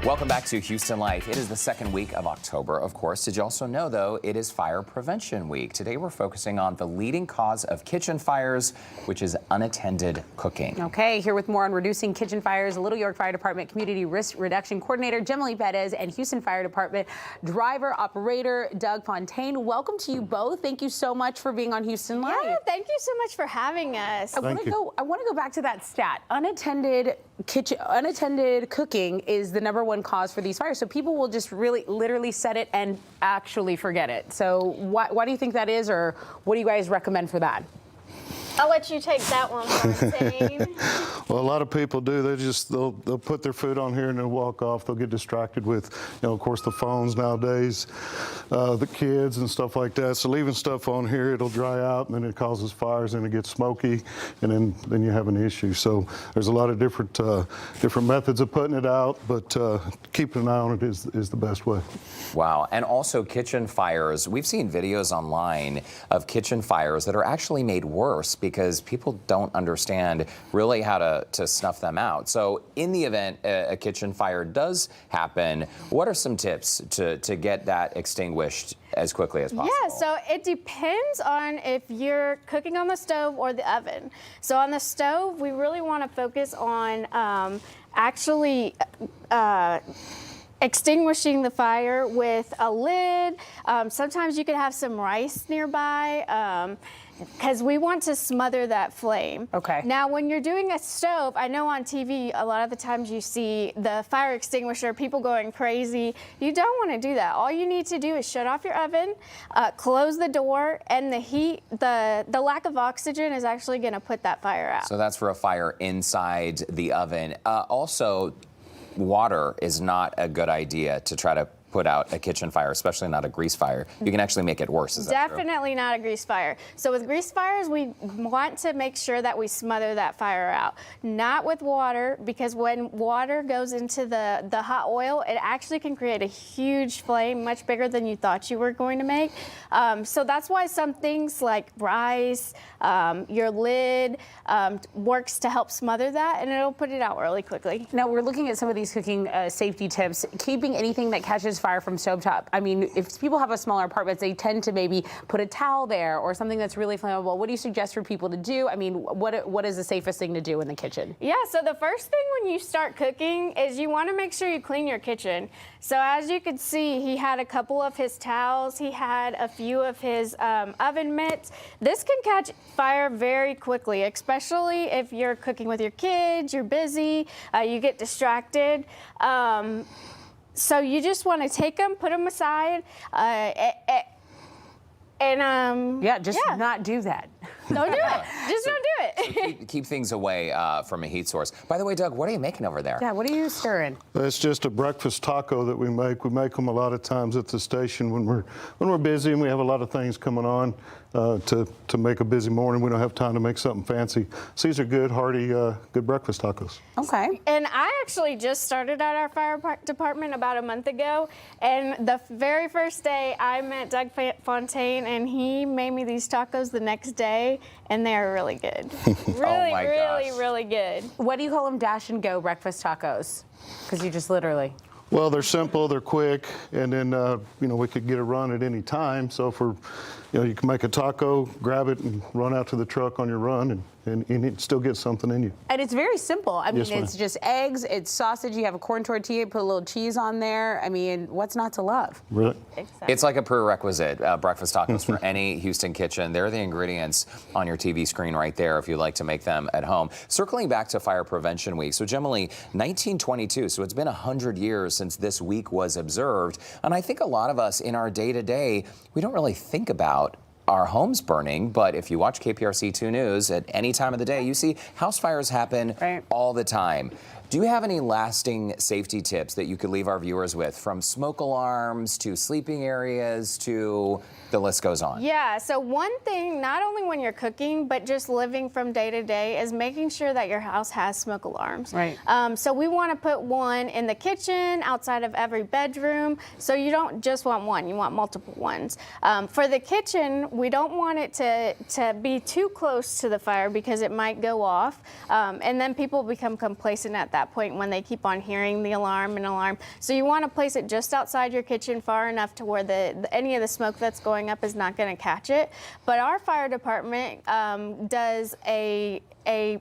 Welcome back to Houston Life. It is the second week of October, of course. Did you also know, though, it is Fire Prevention Week. Today we're focusing on the leading cause of kitchen fires, which is unattended cooking. Okay, here with more on reducing kitchen fires, Little York Fire Department Community Risk Reduction Coordinator Gemily Perez and Houston Fire Department Driver Operator Doug Fontaine. Welcome to you both. Thank you so much for being on Houston Live. Yeah, thank you so much for having us. I want to go back to that stat. Unattended cooking is the #1 cause for these fires. So people will just really literally set it and actually forget it. So why do you think that is, or what do you guys recommend for that? I'll let you take that one, Fontaine. Well, a lot of people do. They'll put their food on here and they'll walk off. They'll get distracted with, of course, the phones nowadays, the kids and stuff like that. So leaving stuff on here, it'll dry out and then it causes fires and it gets smoky, and then you have an issue. So there's a lot of different methods of putting it out, but keeping an eye on it is the best way. Wow. And also kitchen fires. We've seen videos online of kitchen fires that are actually made worse because people don't understand really how to snuff them out. So in the event a kitchen fire does happen, what are some tips to get that extinguished as quickly as possible? Yeah, so it depends on if you're cooking on the stove or the oven. So on the stove, we really want to focus on extinguishing the fire with a lid. Sometimes you could have some rice nearby, because we want to smother that flame. Okay. Now, when you're doing a stove, I know on TV a lot of the times you see the fire extinguisher, people going crazy. You don't want to do that. All you need to do is shut off your oven, close the door, and the heat, the lack of oxygen is actually going to put that fire out. So that's for a fire inside the oven. Also, water is not a good idea to try to put out a kitchen fire, especially not a grease fire. You can actually make it worse. Is that true? Definitely not a grease fire. So with grease fires, we want to make sure that we smother that fire out. Not with water, because when water goes into the hot oil, it actually can create a huge flame, much bigger than you thought you were going to make. So that's why some things like rice, your lid, works to help smother that, and it'll put it out really quickly. Now we're looking at some of these cooking safety tips. Keeping anything that catches fire from stovetop. I mean, if people have a smaller apartment, they tend to maybe put a towel there or something that's really flammable. What do you suggest for people to do? I mean, what is the safest thing to do in the kitchen? Yeah, so the first thing when you start cooking is you want to make sure you clean your kitchen. So as you can see, he had a couple of his towels. He had a few of his oven mitts. This can catch fire very quickly, especially if you're cooking with your kids, you're busy, you get distracted. So you just want to take them, put them aside, not do that. Don't do it. Just don't do it. So keep things away from a heat source. By the way, Doug, what are you making over there? Yeah, what are you stirring? It's just a breakfast taco that we make. We make them a lot of times at the station when we're busy and we have a lot of things coming on to make a busy morning. We don't have time to make something fancy. So these are good, hearty, good breakfast tacos. Okay. And I actually just started at our fire department about a month ago, and the very first day I met Doug Fontaine, and he made me these tacos the next day, and they're really good. Really good. What do you call them? Dash and go breakfast tacos? Because you just literally. Well, they're simple, they're quick, and then we could get a run at any time. So you can make a taco, grab it, and run out to the truck on your run, and it still gets something in you. And it's very simple. I mean, Yes, ma'am. it's just eggs, it's sausage. You have a corn tortilla, put a little cheese on there. I mean, what's not to love? Really? Exactly. It's like a prerequisite, breakfast tacos for any Houston kitchen. There are the ingredients on your TV screen right there if you'd like to make them at home. Circling back to Fire Prevention Week. So, Gemily, 1922, so it's been 100 years since this week was observed. And I think a lot of us in our day-to-day, we don't really think about our homes burning, but if you watch KPRC 2 News at any time of the day, you see house fires happen all the time. Do you have any lasting safety tips that you could leave our viewers with, from smoke alarms to sleeping areas to the list goes on? Yeah, so one thing, not only when you're cooking, but just living from day to day, is making sure that your house has smoke alarms. Right. So we want to put one in the kitchen, outside of every bedroom. So you don't just want one, you want multiple ones. For the kitchen, we don't want it to be too close to the fire because it might go off. And then people become complacent at that that point when they keep on hearing the alarm and alarm. So you want to place it just outside your kitchen, far enough to where any of the smoke that's going up is not going to catch it. But our fire department does a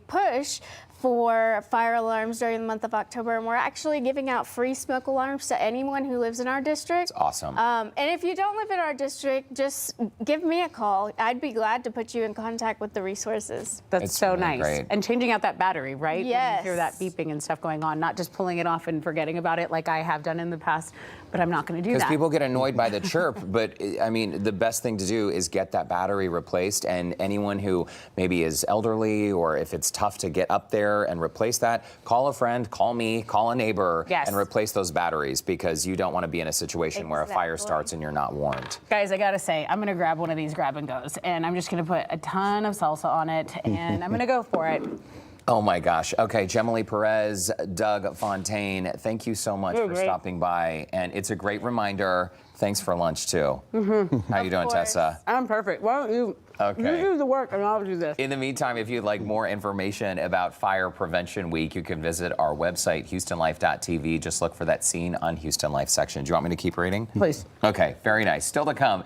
push for fire alarms during the month of October, and we're actually giving out free smoke alarms to anyone who lives in our district. That's awesome. And if you don't live in our district, just give me a call. I'd be glad to put you in contact with the resources. That's It's so really nice. great. And changing out that battery, right? Yes. When you hear that beeping and stuff going on, not just pulling it off and forgetting about it like I have done in the past, but I'm not going to do Because that. people get annoyed by the chirp, but I mean, the best thing to do is get that battery replaced. And anyone who maybe is elderly, or if it's tough to get up there and replace that, call a friend, call me, call a neighbor, Yes. and replace those batteries, because you don't want to be in a situation where a fire Exactly. starts and you're not warned. Guys, I gotta say, I'm gonna grab one of these grab and goes, and I'm just gonna put a ton of salsa on it, and I'm gonna go for it. Oh my gosh. Okay, Jemalee Perez, Doug Fontaine, thank you so much You're for great. stopping by. And it's a great reminder. Thanks for lunch too. How you doing, course. Tessa? I'm perfect. Why don't you Okay. you do the work and I'll do this. In the meantime, if you'd like more information about Fire Prevention Week, you can visit our website, HoustonLife.tv. Just look for that scene on Houston Life section. Do you want me to keep reading? Please. Okay, very nice. Still to come.